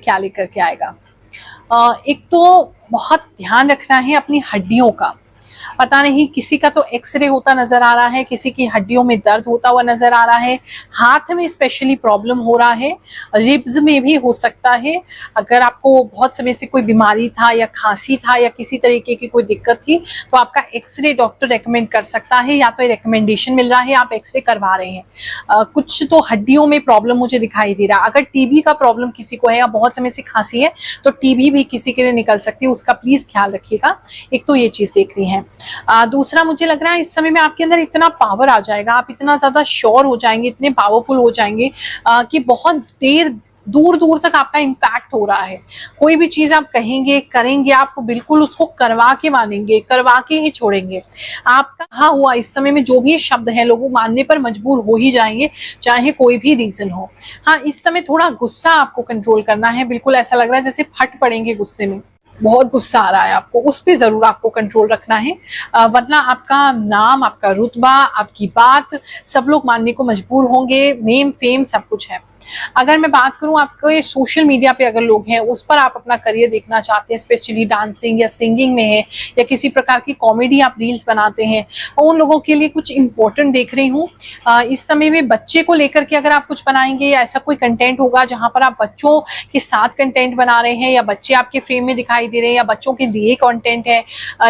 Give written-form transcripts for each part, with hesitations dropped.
क्या लेकर के आएगा। एक तो बहुत ध्यान रखना है अपनी हड्डियों का। पता नहीं किसी का तो एक्सरे होता नजर आ रहा है, किसी की हड्डियों में दर्द होता हुआ नजर आ रहा है, हाथ में स्पेशली प्रॉब्लम हो रहा है, रिब्स में भी हो सकता है। अगर आपको बहुत समय से कोई बीमारी था या खांसी था या किसी तरीके की कोई दिक्कत थी तो आपका एक्सरे डॉक्टर रेकमेंड कर सकता है, या तो रिकमेंडेशन मिल रहा है आप एक्सरे करवा रहे हैं। कुछ तो हड्डियों में प्रॉब्लम मुझे दिखाई दे रहा है। अगर टीबी का प्रॉब्लम किसी को है या बहुत समय से खांसी है तो टीबी भी किसी के लिए निकल सकती है, उसका प्लीज ख्याल रखिएगा। एक तो ये चीज देख रही है। दूसरा मुझे लग रहा है इस समय में आपके अंदर इतना पावर आ जाएगा, आप इतना ज्यादा श्योर हो जाएंगे, इतने पावरफुल हो जाएंगे कि बहुत देर दूर दूर तक आपका इम्पैक्ट हो रहा है। कोई भी चीज आप कहेंगे करेंगे आप बिल्कुल उसको करवा के मानेंगे, करवा के ही छोड़ेंगे। आपका हाँ हुआ इस समय में जो भी शब्द है लोग मानने पर मजबूर हो ही जाएंगे, चाहे कोई भी रीजन हो। हाँ, इस समय थोड़ा गुस्सा आपको कंट्रोल करना है। बिल्कुल ऐसा लग रहा है जैसे फट पड़ेंगे गुस्से में, बहुत गुस्सा आ रहा है आपको, उस पर जरूर आपको कंट्रोल रखना है। वरना आपका नाम, आपका रुतबा, आपकी बात सब लोग मानने को मजबूर होंगे। नेम फेम सब कुछ है। अगर मैं बात करूं आपके सोशल मीडिया पे अगर लोग हैं उस पर आप अपना करियर देखना चाहते हैं, स्पेशली डांसिंग या सिंगिंग में है या किसी प्रकार की कॉमेडी आप रील्स बनाते हैं, और उन लोगों के लिए कुछ इंपॉर्टेंट देख रही हूँ। इस समय में बच्चे को लेकर के अगर आप कुछ बनाएंगे या ऐसा कोई कंटेंट होगा जहां पर आप बच्चों के साथ कंटेंट बना रहे हैं या बच्चे आपके फ्रेम में दिखाई दे रहे हैं या बच्चों के लिए कंटेंट है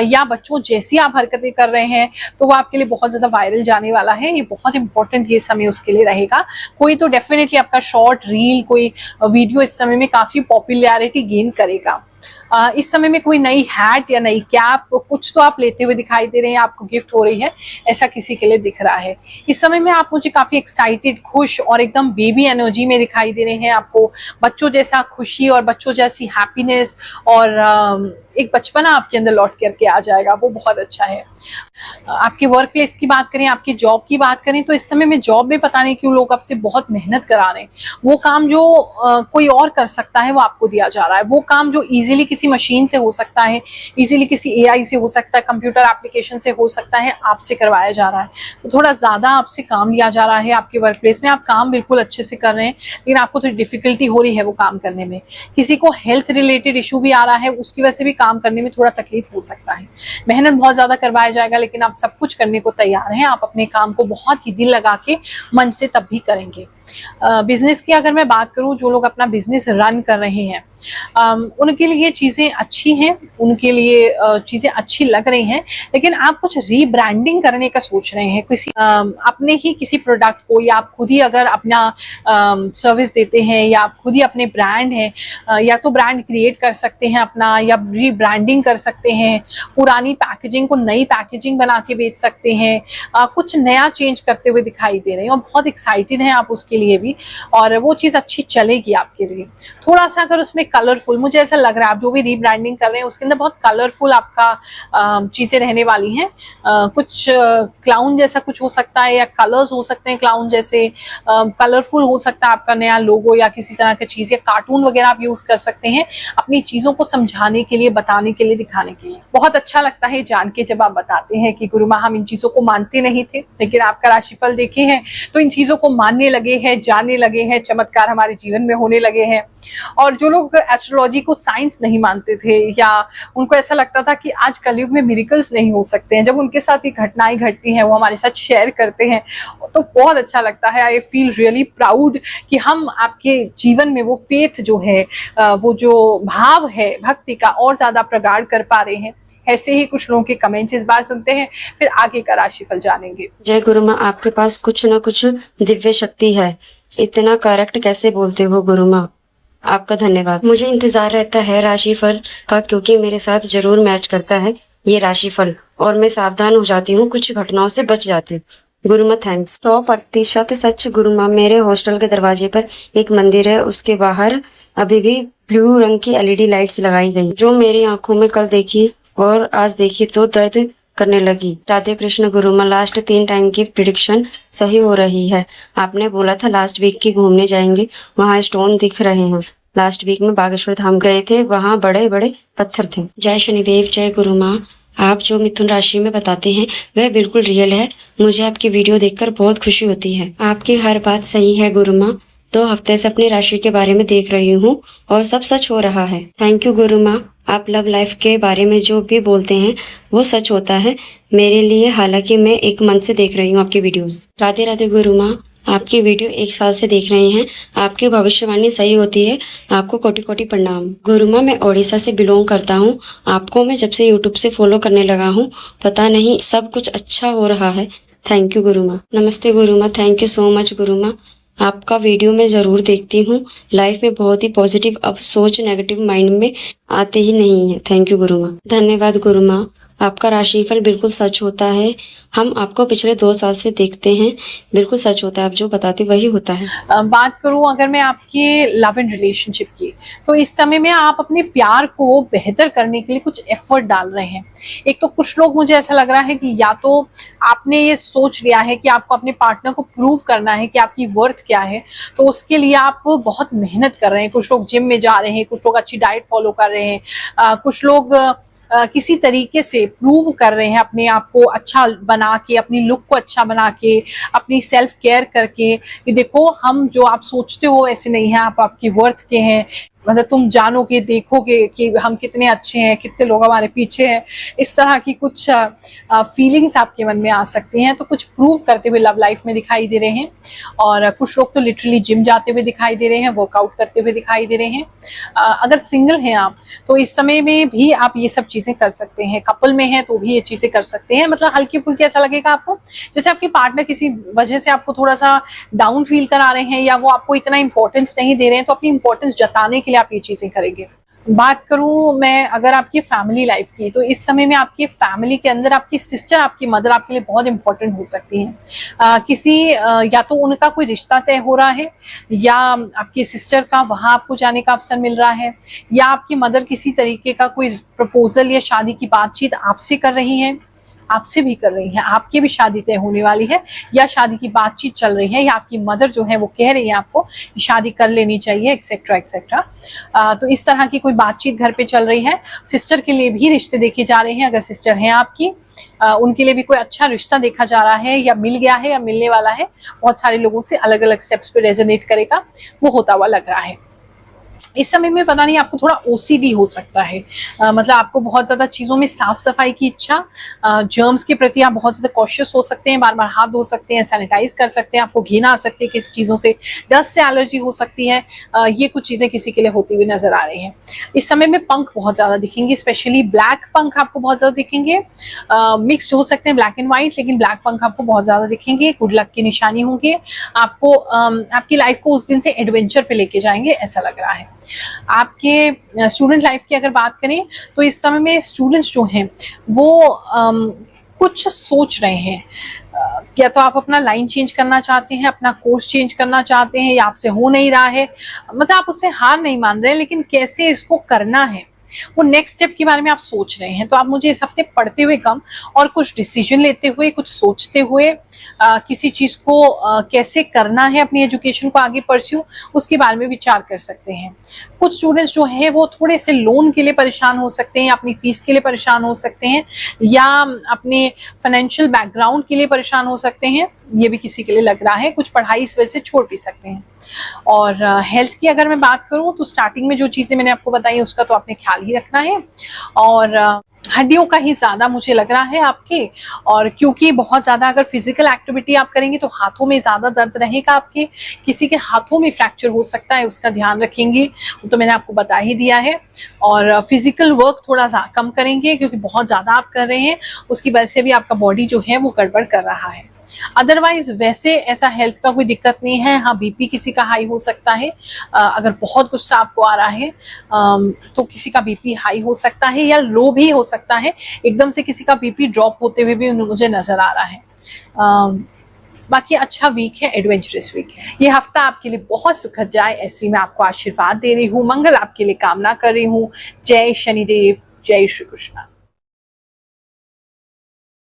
या बच्चों जैसी आप हरकतें कर रहे हैं, तो वो आपके लिए बहुत ज्यादा वायरल जाने वाला है। ये बहुत इंपॉर्टेंट ये समय उसके लिए रहेगा। कोई तो डेफिनेटली आपका शॉर्ट रील, कोई वीडियो इस समय में काफी पॉपुलैरिटी गेन करेगा। इस समय में कोई नई हैट या नई कैप कुछ तो आप लेते हुए दिखाई दे रहे हैं, आपको गिफ्ट हो रही है, ऐसा किसी के लिए दिख रहा है। इस समय में आप मुझे काफी एक्साइटेड, खुश और एकदम बेबी एनर्जी में दिखाई दे रहे हैं। आपको बच्चों जैसा खुशी और बच्चों जैसी हैप्पीनेस और एक बचपना आपके अंदर लौट करके आ जाएगा, वो बहुत अच्छा है। आपके वर्क प्लेस की बात करें, आपकी जॉब की बात करें, तो इस समय में जॉब में पता नहीं क्यों लोग आपसे बहुत मेहनत करा रहे हैं। वो काम जो कोई और कर सकता है वो आपको दिया जा रहा है। वो काम जो इजीली किसी मशीन से हो सकता है, इजीली किसी एआई से हो सकता है, कंप्यूटर एप्लीकेशन से हो सकता है, आपसे करवाया जा रहा है। तो थोड़ा ज्यादा आपसे काम लिया जा रहा है आपके वर्क प्लेस में। आप काम बिल्कुल अच्छे से कर रहे हैं लेकिन आपको थोड़ी डिफिकल्टी हो रही है वो काम करने में। किसी को हेल्थ रिलेटेड इशू भी आ रहा है, उसकी वजह से भी काम करने में थोड़ा तकलीफ हो सकता है। मेहनत बहुत ज्यादा करवाया जाएगा लेकिन आप सब कुछ करने को तैयार हैं। आप अपने काम को बहुत ही दिल लगा के मन से तब भी करेंगे। बिजनेस की अगर मैं बात करूं, जो लोग अपना बिजनेस रन कर रहे हैं उनके लिए चीजें अच्छी हैं, उनके लिए चीजें अच्छी लग रही हैं, लेकिन आप कुछ रीब्रांडिंग करने का सोच रहे हैं किसी अपने ही किसी प्रोडक्ट को, या आप खुद ही अगर अपना सर्विस देते हैं या आप खुद ही अपने ब्रांड हैं, या तो ब्रांड क्रिएट कर सकते हैं अपना, या रीब्रांडिंग कर सकते हैं, पुरानी पैकेजिंग को नई पैकेजिंग बना के बेच सकते हैं, कुछ नया चेंज करते हुए दिखाई दे रहे हैं और बहुत एक्साइटेड हैं आप उसके लिए भी, और वो चीज अच्छी चलेगी आपके लिए। थोड़ा सा अगर उसमें कलरफुल, मुझे ऐसा लग रहा है आप जो भी रीब्रांडिंग कर रहे हैं उसके अंदर बहुत कलरफुल आपका चीजें रहने वाली हैं। कुछ क्लाउन जैसा कुछ हो सकता है या कलर्स हो सकते हैं क्लाउन जैसे, कलरफुल हो सकता है आपका नया लोगो या किसी तरह की चीज, या कार्टून वगैरह आप यूज कर सकते हैं अपनी चीजों को समझाने के लिए, बताने के लिए, दिखाने के लिए। बहुत अच्छा लगता है जान के जब आप बताते हैं कि गुरु माँ हम इन चीजों को मानते नहीं थे लेकिन आपका राशिफल देखे हैं तो इन चीजों को मानने लगे हैं, जानने लगे हैं, चमत्कार हमारे जीवन में होने लगे हैं। और जो लोग एस्ट्रोलॉजी को साइंस नहीं मानते थे या उनको ऐसा लगता था कि आज कलयुग में मिरेकल्स नहीं हो सकते हैं, जब उनके साथ ये घटनाएं घटती हैं वो हमारे साथ शेयर करते हैं तो बहुत अच्छा लगता है। आई फील रियली प्राउड कि हम आपके जीवन में वो फेथ जो है, वो जो भाव है भक्ति का और ज्यादा प्रगाढ़ कर पा रहे हैं। ऐसे ही कुछ लोगों के कमेंट्स इस बार सुनते हैं, फिर आगे का राशिफल जानेंगे। जय गुरु माँ, आपके पास कुछ न कुछ दिव्य शक्ति है, इतना करेक्ट कैसे बोलते हो गुरु माँ, आपका धन्यवाद। मुझे इंतजार रहता है राशिफल का क्योंकि मेरे साथ जरूर मैच करता है ये राशिफल और मैं सावधान हो जाती हूँ, कुछ घटनाओं से बच जाती हूँ। गुरु माँ थैंक्स। 100% सच गुरु माँ। मेरे हॉस्टल के दरवाजे पर एक मंदिर है, उसके बाहर अभी भी ब्लू रंग की LED लाइट्स लगाई गई, जो मेरी आंखों में कल देखी और आज देखी तो दर्द करने लगी। राधे कृष्ण गुरु माँ। लास्ट 3 टाइम की प्रिडिक्शन सही हो रही है। आपने बोला था लास्ट वीक की घूमने जाएंगे, वहाँ स्टोन दिख रहे हैं। लास्ट वीक में बागेश्वर धाम गए थे, वहाँ बड़े बड़े पत्थर थे। जय शनिदेव। जय गुरु माँ। आप जो मिथुन राशि में बताते हैं वह बिल्कुल रियल है। मुझे आपकी वीडियो देखकर बहुत खुशी होती है। आपकी हर बात सही है गुरु माँ। 2 हफ्ते से अपनी राशि के बारे में देख रही हूँ और सब सच हो रहा है। थैंक यू गुरु माँ। आप लव लाइफ के बारे में जो भी बोलते हैं वो सच होता है मेरे लिए, हालांकि मैं 1 मंथ से देख रही हूँ आपकी वीडियोस। राधे राधे गुरु माँ। आपकी वीडियो 1 साल से देख रहे हैं, आपकी भविष्यवाणी सही होती है। आपको कोटि कोटि प्रणाम। गुरु माँ, मैं ओडिशा से बिलोंग करता हूँ। आपको मैं जब से यूट्यूब से फॉलो करने लगा हूँ, पता नहीं सब कुछ अच्छा हो रहा है। थैंक यू गुरु माँ। नमस्ते गुरु माँ। थैंक यू सो मच गुरु माँ। आपका वीडियो मैं ज़रूर देखती हूँ। लाइफ में बहुत ही पॉजिटिव, अब सोच नेगेटिव माइंड में आते ही नहीं है। थैंक यू गुरु माँ। धन्यवाद गुरु माँ। आपका राशिफल बिल्कुल सच होता है। हम आपको पिछले 2 साल से देखते हैं, बिल्कुल सच होता है। आप जो बताते वही होता है। बात करूं अगर मैं आपके लव एंड रिलेशनशिप की, तो इस समय में आप अपने प्यार को बेहतर करने के लिए कुछ एफर्ट डाल रहे हैं। एक तो कुछ लोग, मुझे ऐसा लग रहा है कि या तो आपने ये सोच लिया है कि आपको अपने पार्टनर को प्रूव करना है कि आपकी वर्थ क्या है, तो उसके लिए आप बहुत मेहनत कर रहे हैं। कुछ लोग जिम में जा रहे हैं, कुछ लोग अच्छी डाइट फॉलो कर रहे हैं, कुछ लोग किसी तरीके से प्रूव कर रहे हैं अपने आप को अच्छा बना के, अपनी लुक को अच्छा बना के, अपनी सेल्फ केयर करके कि देखो हम जो आप सोचते हो ऐसे नहीं है, आप आपकी वर्थ के हैं। मतलब तुम जानोगे, देखोगे कि हम कितने अच्छे हैं, कितने लोग हमारे पीछे हैं। इस तरह की कुछ फीलिंग्स आपके मन में आ सकती हैं। तो कुछ प्रूव करते हुए लव लाइफ में दिखाई दे रहे हैं। और कुछ लोग तो लिटरली जिम जाते हुए दिखाई दे रहे हैं, वर्कआउट करते हुए दिखाई दे रहे हैं। अगर सिंगल हैं आप, तो इस समय में भी आप ये सब चीजें कर सकते हैं। कपल में हैं तो भी ये चीजें कर सकते हैं। मतलब हल्की फुल्की ऐसा लगेगा आपको जैसे आपके पार्टनर किसी वजह से आपको थोड़ा सा डाउन फील करा रहे हैं, या वो आपको इतना इंपॉर्टेंस नहीं दे रहे हैं, तो अपनी इंपॉर्टेंस जताने के लिए आप ये चीजें करेंगे। बात करूं मैं अगर आपकी फैमिली लाइफ की, तो इस समय में आपकी फैमिली के अंदर आपकी सिस्टर, आपकी मदर आपके लिए बहुत इंपॉर्टेंट हो सकती हैं। या तो उनका कोई रिश्ता तय हो रहा है, या आपकी सिस्टर का वहां आपको जाने का अवसर मिल रहा है, या आपकी मदर किसी तरीके का कोई प्रपोजल या शादी की बातचीत आपसे कर रही है, आपसे भी कर रही हैं, आपकी भी शादी तय होने वाली है, या शादी की बातचीत चल रही है, या आपकी मदर जो है वो कह रही है आपको कि शादी कर लेनी चाहिए, एक्सेट्रा एक्सेट्रा। तो इस तरह की कोई बातचीत घर पे चल रही है। सिस्टर के लिए भी रिश्ते देखे जा रहे हैं। अगर सिस्टर हैं आपकी, उनके लिए भी कोई अच्छा रिश्ता देखा जा रहा है, या मिल गया है, या मिलने वाला है। बहुत सारे लोगों से अलग अलग स्टेप्स पे रेजोनेट करेगा, वो होता हुआ लग रहा है। इस समय में पता नहीं आपको थोड़ा ओसीडी हो सकता है। मतलब आपको बहुत ज्यादा चीजों में साफ सफाई की इच्छा, जर्म्स के प्रति आप बहुत ज्यादा कॉशियस हो सकते हैं, बार बार हाथ धो सकते हैं, सैनिटाइज कर सकते हैं, आपको घिना आ सकती है किसी चीजों से, डस्ट से एलर्जी हो सकती है। ये कुछ चीजें किसी के लिए होती हुई नजर आ रही हैं। इस समय में पंख बहुत ज्यादा दिखेंगे, स्पेशली ब्लैक पंख आपको बहुत ज्यादा दिखेंगे। मिक्स्ड हो सकते हैं ब्लैक एंड व्हाइट, लेकिन ब्लैक पंख आपको बहुत ज्यादा दिखेंगे। गुड लक की निशानी होंगे। आपको आपकी लाइफ को उस दिन से एडवेंचर पे लेके जाएंगे, ऐसा लग रहा है। आपके स्टूडेंट लाइफ की अगर बात करें, तो इस समय में स्टूडेंट्स जो हैं वो कुछ सोच रहे हैं। या तो आप अपना लाइन चेंज करना चाहते हैं, अपना कोर्स चेंज करना चाहते हैं, या आपसे हो नहीं रहा है। मतलब आप उससे हार नहीं मान रहे, लेकिन कैसे इसको करना है, वो नेक्स्ट स्टेप के बारे में आप सोच रहे हैं। तो आप मुझे इस हफ्ते पढ़ते हुए कम और कुछ डिसीजन लेते हुए, कुछ सोचते हुए, किसी चीज को कैसे करना है, अपनी एजुकेशन को आगे परस्यू, उसके बारे में विचार कर सकते हैं। कुछ स्टूडेंट्स जो है वो थोड़े से लोन के लिए परेशान हो सकते हैं, अपनी फीस के लिए परेशान हो सकते हैं, या अपने फाइनेंशियल बैकग्राउंड के लिए परेशान हो सकते हैं। ये भी किसी के लिए लग रहा है। कुछ पढ़ाई इस वजह से छोड़ भी सकते हैं। और हेल्थ की अगर मैं बात करूं, तो स्टार्टिंग में जो चीजें मैंने आपको बताई उसका तो आपने ख्याल ही रखना है। और हड्डियों का ही ज्यादा मुझे लग रहा है आपके। और क्योंकि बहुत ज्यादा अगर फिजिकल एक्टिविटी आप करेंगे तो हाथों में ज्यादा दर्द रहेगा आपके। किसी के हाथों में फ्रैक्चर हो सकता है, उसका ध्यान रखेंगे, तो मैंने आपको बता ही दिया है। और फिजिकल वर्क थोड़ा सा कम करेंगे, क्योंकि बहुत ज्यादा आप कर रहे हैं, उसकी वजह से भी आपका बॉडी जो है वो गड़बड़ कर रहा है। अदरवाइज वैसे ऐसा हेल्थ का कोई दिक्कत नहीं है। हाँ, बीपी किसी का हाई हो सकता है। अगर बहुत गुस्सा आपको आ रहा है तो किसी का बीपी हाई हो सकता है, या लो भी हो सकता है। एकदम से किसी का बीपी ड्रॉप होते हुए भी मुझे नजर आ रहा है। बाकी अच्छा वीक है, एडवेंचरस वीक है। ये हफ्ता आपके लिए बहुत सुखद जाए, ऐसी मैं आपको आशीर्वाद दे रही हूँ, मंगल आपके लिए कामना कर रही हूँ। जय शनिदेव, जय श्री कृष्ण।